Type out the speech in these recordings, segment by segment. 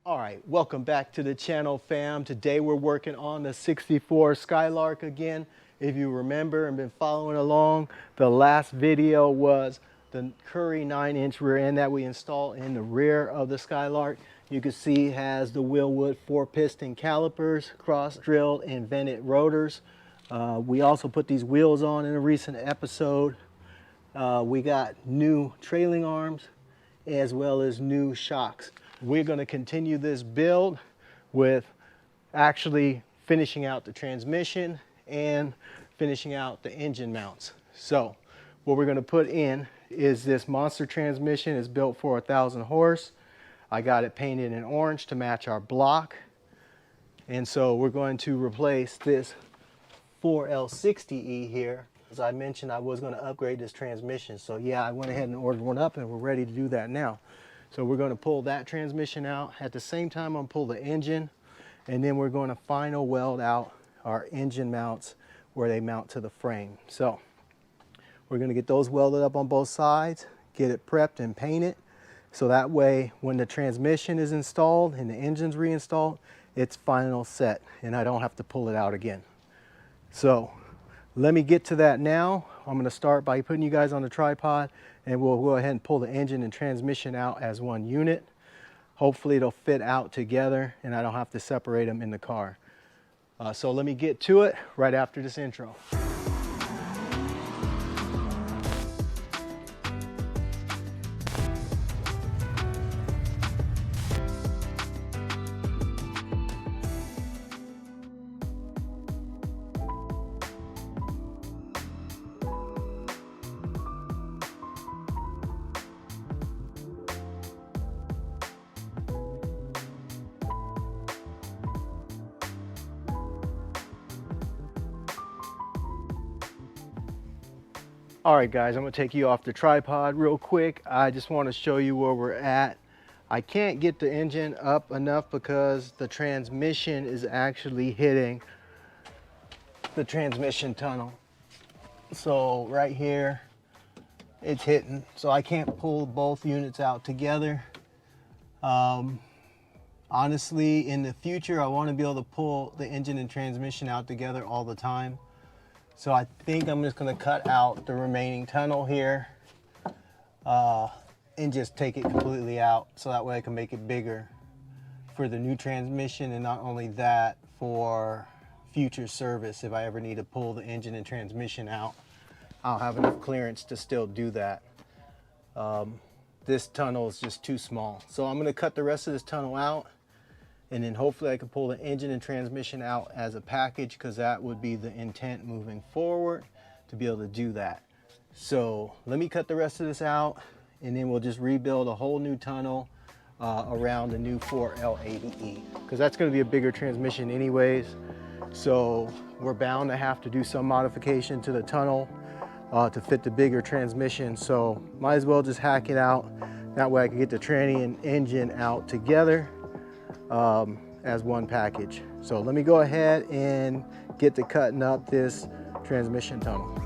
All right, welcome back to the channel, fam. Today we're working on the 64 Skylark again. If you remember and been following along, the last video was the Curry 9-inch rear end that we installed in the rear of the Skylark. You can see it has the Wilwood 4-piston calipers, cross-drilled and vented rotors. We also put these wheels on in a recent episode. We got new trailing arms as well as new shocks. We're going to continue this build with actually finishing out the transmission and finishing out the engine mounts. So what we're going to put in is this monster transmission. It's built for 1,000 horse. I got it painted in orange to match our block. And so we're going to replace this 4L60E here. As I mentioned, I was going to upgrade this transmission. So yeah, I went ahead and ordered one up and we're ready to do that now. So we're going to pull that transmission out. At the same time, I'm going to pull the engine, and then we're going to final weld out our engine mounts where they mount to the frame. So we're going to get those welded up on both sides, get it prepped and painted. So that way, when the transmission is installed and the engine's reinstalled, it's final set and I don't have to pull it out again. So let me get to that now. I'm going to start by putting you guys on the tripod and we'll go ahead and pull the engine and transmission out as one unit. Hopefully they'll fit out together and I don't have to separate them in the car. So let me get to it right after this intro. All right, guys, I'm gonna take you off the tripod real quick. I just want to show you where we're at. I can't get the engine up enough because the transmission is actually hitting the transmission tunnel. So right here, it's hitting. So I can't pull both units out together. Honestly, in the future, I want to be able to pull the engine and transmission out together all the time. So I think I'm just going to cut out the remaining tunnel here and just take it completely out so that way I can make it bigger for the new transmission, and not only that, for future service. If I ever need to pull the engine and transmission out, I'll have enough clearance to still do that. This tunnel is just too small. So I'm going to cut the rest of this tunnel out, and then hopefully I can pull the engine and transmission out as a package, because that would be the intent moving forward, to be able to do that. So let me cut the rest of this out, and then we'll just rebuild a whole new tunnel around the new 4L80E, because that's going to be a bigger transmission anyways. So we're bound to have to do some modification to the tunnel to fit the bigger transmission. So might as well just hack it out. That way I can get the tranny and engine out together as one package. So let me go ahead and get to cutting up this transmission tunnel.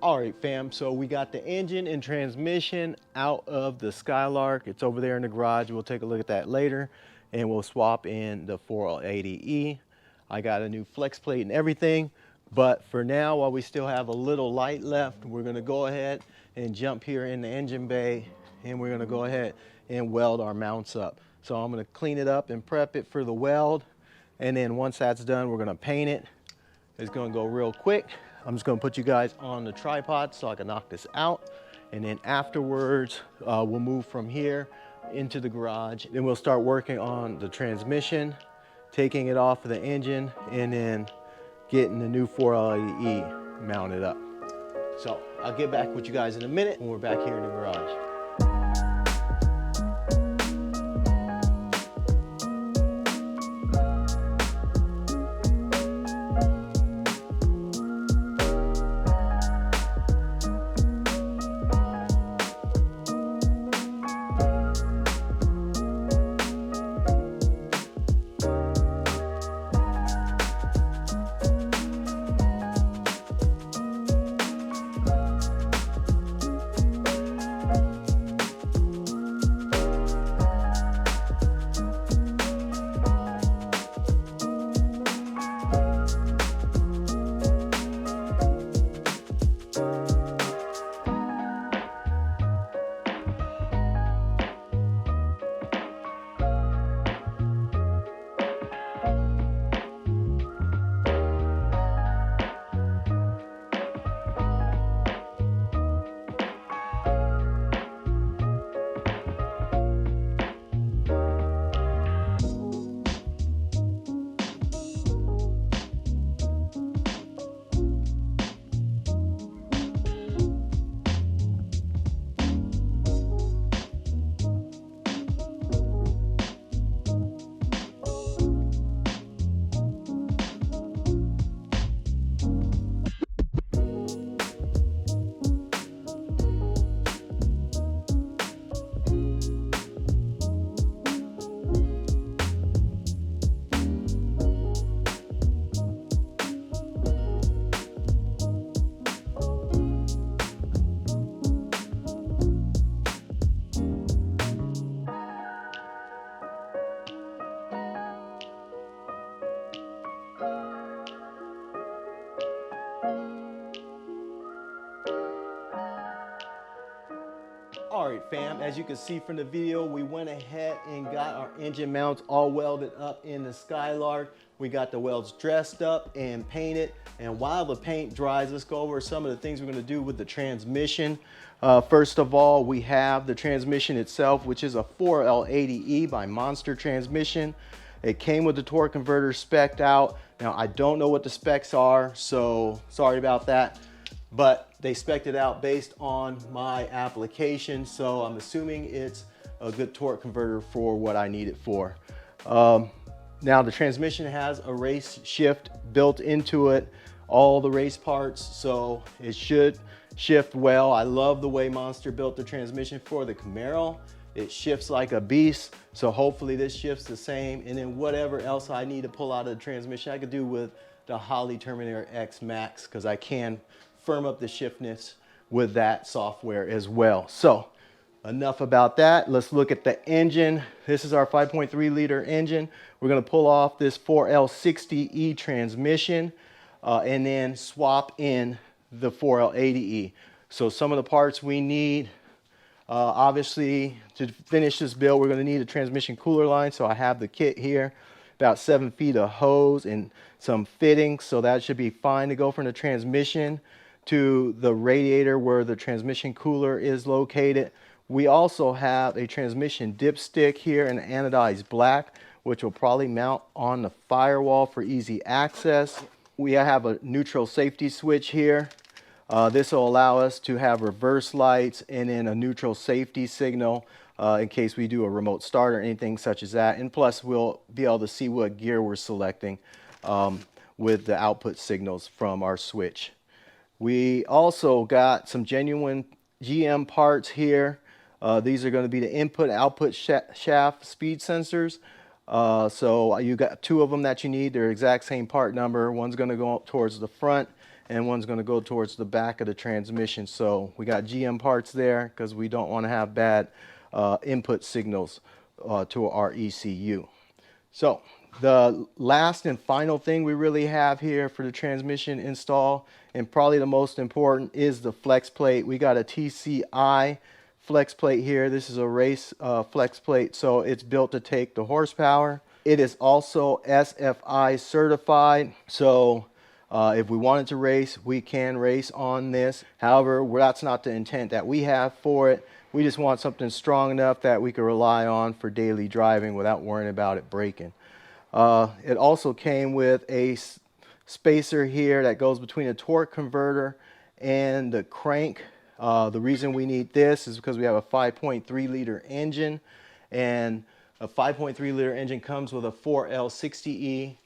All right, fam, so we got the engine and transmission out of the Skylark. It's over there in the garage. We'll take a look at that later, and we'll swap in the 4L80E. I got a new flex plate and everything, but for now, while we still have a little light left, we're gonna go ahead and jump here in the engine bay, and we're gonna go ahead and weld our mounts up. So I'm gonna clean it up and prep it for the weld, and then once that's done, we're gonna paint it. It's gonna go real quick. I'm just gonna put you guys on the tripod so I can knock this out. And then afterwards, we'll move from here into the garage. Then we'll start working on the transmission, taking it off of the engine, and then getting the new 4L80E mounted up. So I'll get back with you guys in a minute when we're back here in the garage. All right, fam, as you can see from the video, we went ahead and got our engine mounts all welded up in the Skylark. We got the welds dressed up and painted. And while the paint dries, let's go over some of the things we're gonna do with the transmission. First of all, we have the transmission itself, which is a 4L80E by Monster Transmission. It came with the torque converter spec'd out. Now, I don't know what the specs are, so sorry about that. But they spec'd it out based on my application, so I'm assuming it's a good torque converter for what I need it for. Now the transmission has a race shift built into it, all the race parts, so it should shift well. I love the way Monster built the transmission for the Camaro. It shifts like a beast, so hopefully this shifts the same. And then whatever else I need to pull out of the transmission, I could do with the Holley Terminator X Max, because I can firm up the shiftness with that software as well. So enough about that. Let's look at the engine. This is our 5.3 liter engine. We're gonna pull off this 4L60E transmission and then swap in the 4L80E. So some of the parts we need, obviously to finish this build, we're gonna need a transmission cooler line. So I have the kit here, about 7 feet of hose and some fittings. So that should be fine to go from the transmission to the radiator where the transmission cooler is located. We also have a transmission dipstick here in anodized black, which will probably mount on the firewall for easy access. We have a neutral safety switch here. This will allow us to have reverse lights and then a neutral safety signal in case we do a remote start or anything such as that. And plus we'll be able to see what gear we're selecting with the output signals from our switch. We also got some genuine GM parts here. These are going to be the input and output shaft speed sensors. So you got 2 of them that you need. They're exact same part number. One's going to go up towards the front and one's going to go towards the back of the transmission. So we got GM parts there because we don't want to have bad input signals to our ECU. So the last and final thing we really have here for the transmission install, and probably the most important, is the flex plate. We got a TCI flex plate here. This is a race flex plate, so it's built to take the horsepower. It is also SFI certified, so if we wanted to race, we can race on this. However, that's not the intent that we have for it. We just want something strong enough that we can rely on for daily driving without worrying about it breaking. It also came with a spacer here that goes between a torque converter and the crank. The reason we need this is because we have a 5.3 liter engine, and a 5.3 liter engine comes with a 4L60E,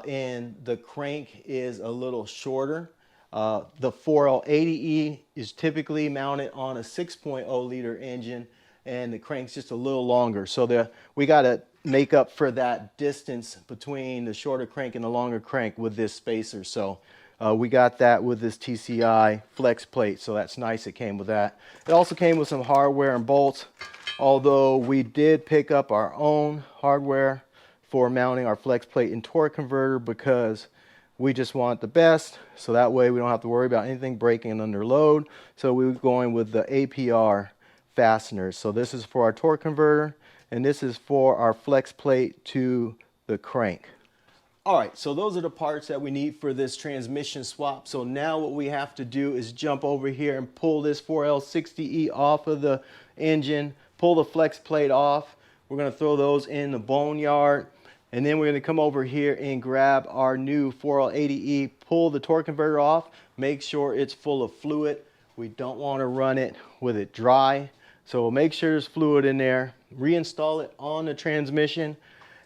and the crank is a little shorter. The 4L80E is typically mounted on a 6.0 liter engine, and the crank's just a little longer. So we got to make up for that distance between the shorter crank and the longer crank with this spacer. So we got that with this TCI flex plate, so that's nice. It came with that. It also came with some hardware and bolts, although we did pick up our own hardware for mounting our flex plate and torque converter because we just want the best, so that way we don't have to worry about anything breaking under load. So we were going with the APR fasteners. So this is for our torque converter, and this is for our flex plate to the crank. All right, so those are the parts that we need for this transmission swap. So now what we have to do is jump over here and pull this 4L60E off of the engine, pull the flex plate off. We're gonna throw those in the boneyard, and then we're gonna come over here and grab our new 4L80E, pull the torque converter off, make sure it's full of fluid. We don't wanna run it with it dry. So we'll make sure there's fluid in there, reinstall it on the transmission,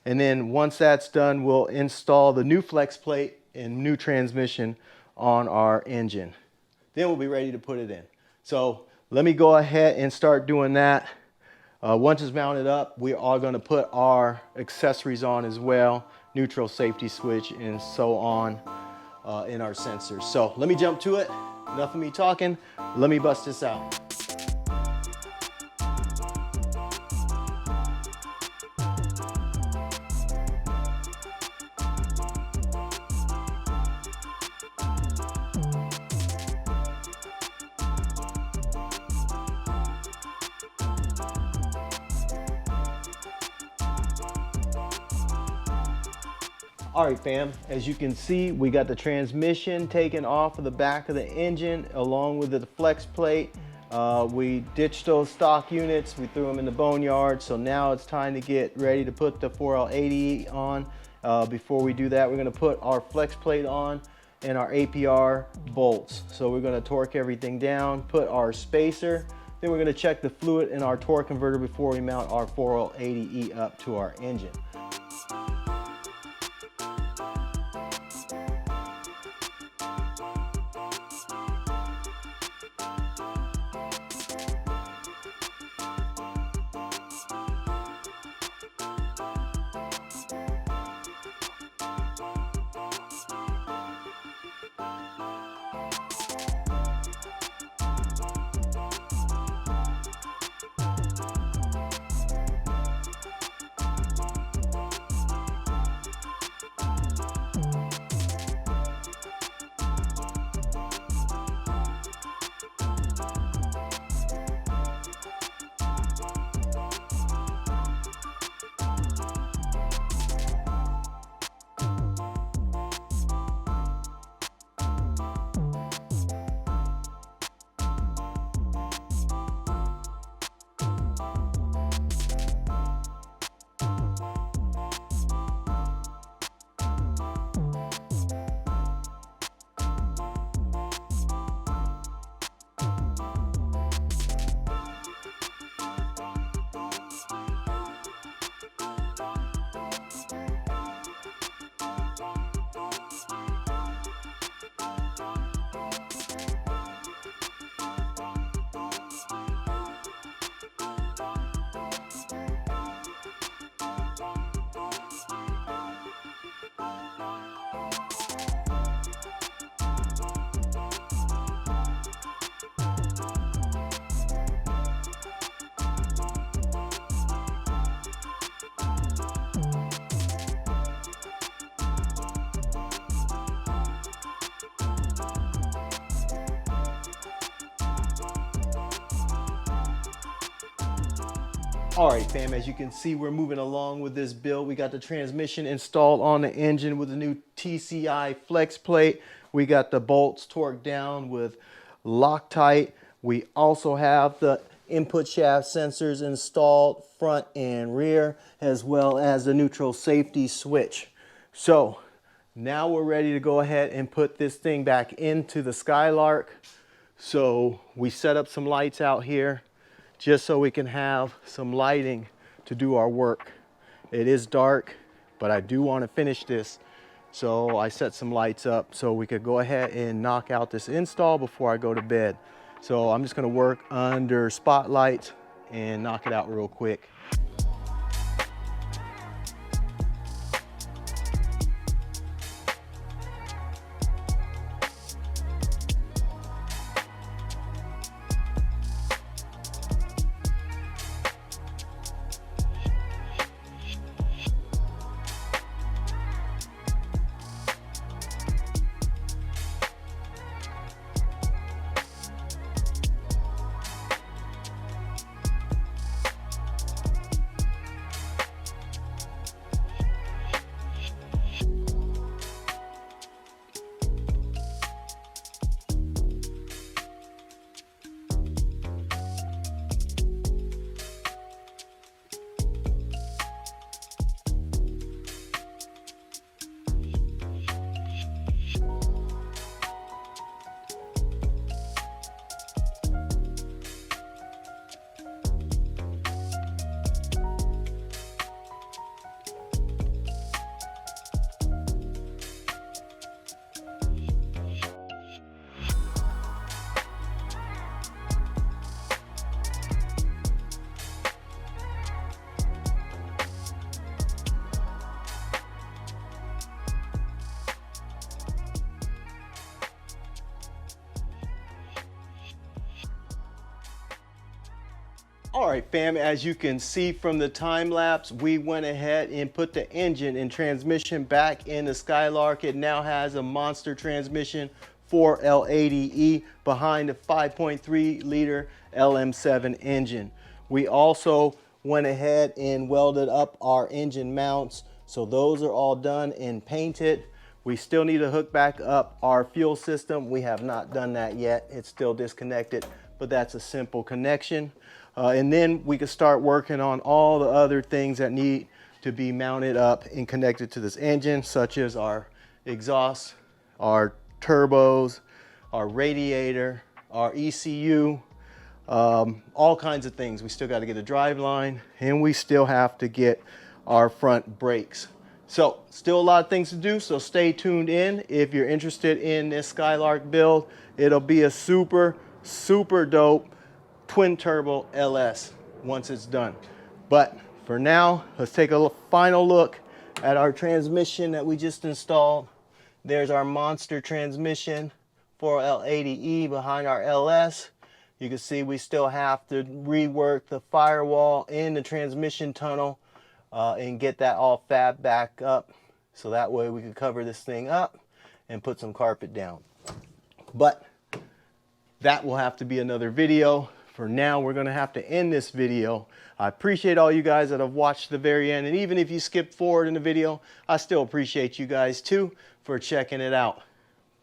and then once that's done, we'll install the new flex plate and new transmission on our engine. Then we'll be ready to put it in. So let me go ahead and start doing that. Once it's mounted up, we are going to put our accessories on as well, neutral, safety switch, and so on in our sensors. So let me jump to it. Enough of me talking. Let me bust this out. All right, fam, as you can see, we got the transmission taken off of the back of the engine along with the flex plate. We ditched those stock units, we threw them in the boneyard, so now it's time to get ready to put the 4L80 on. Before we do that, we're gonna put our flex plate on and our APR bolts. So we're gonna torque everything down, put our spacer, then we're gonna check the fluid in our torque converter before we mount our 4L80E up to our engine. All right, fam, as you can see, we're moving along with this build. We got the transmission installed on the engine with the new TCI flex plate. We got the bolts torqued down with Loctite. We also have the input shaft sensors installed front and rear, as well as the neutral safety switch. So now we're ready to go ahead and put this thing back into the Skylark. So we set up some lights out here just so we can have some lighting to do our work. It is dark, but I do want to finish this. So I set some lights up so we could go ahead and knock out this install before I go to bed. So I'm just going to work under spotlight and knock it out real quick. All right, fam, as you can see from the time lapse, we went ahead and put the engine and transmission back in the Skylark. It now has a monster transmission 4L80E behind the 5.3 liter LM7 engine. We also went ahead and welded up our engine mounts. So those are all done and painted. We still need to hook back up our fuel system. We have not done that yet. It's still disconnected, but that's a simple connection. And then we can start working on all the other things that need to be mounted up and connected to this engine, such as our exhaust, our turbos, our radiator, our ECU, all kinds of things. We still got to get a drive line, and we still have to get our front brakes. So still a lot of things to do, so stay tuned in. If you're interested in this Skylark build, it'll be a super dope twin turbo LS once it's done. But for now, let's take a final look at our transmission that we just installed. There's our monster transmission 4L80E behind our LS. You can see we still have to rework the firewall in the transmission tunnel and get that all fab back up, so that way we can cover this thing up and put some carpet down. But that will have to be another video. For now, we're going to have to end this video. I appreciate all you guys that have watched the very end, and even if you skipped forward in the video, I still appreciate you guys too for checking it out.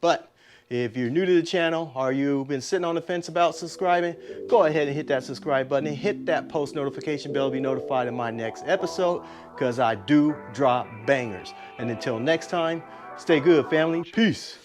But if you're new to the channel or you've been sitting on the fence about subscribing, go ahead and hit that subscribe button and hit that post notification bell to be notified of my next episode, because I do drop bangers. And until next time, stay good, family. Peace.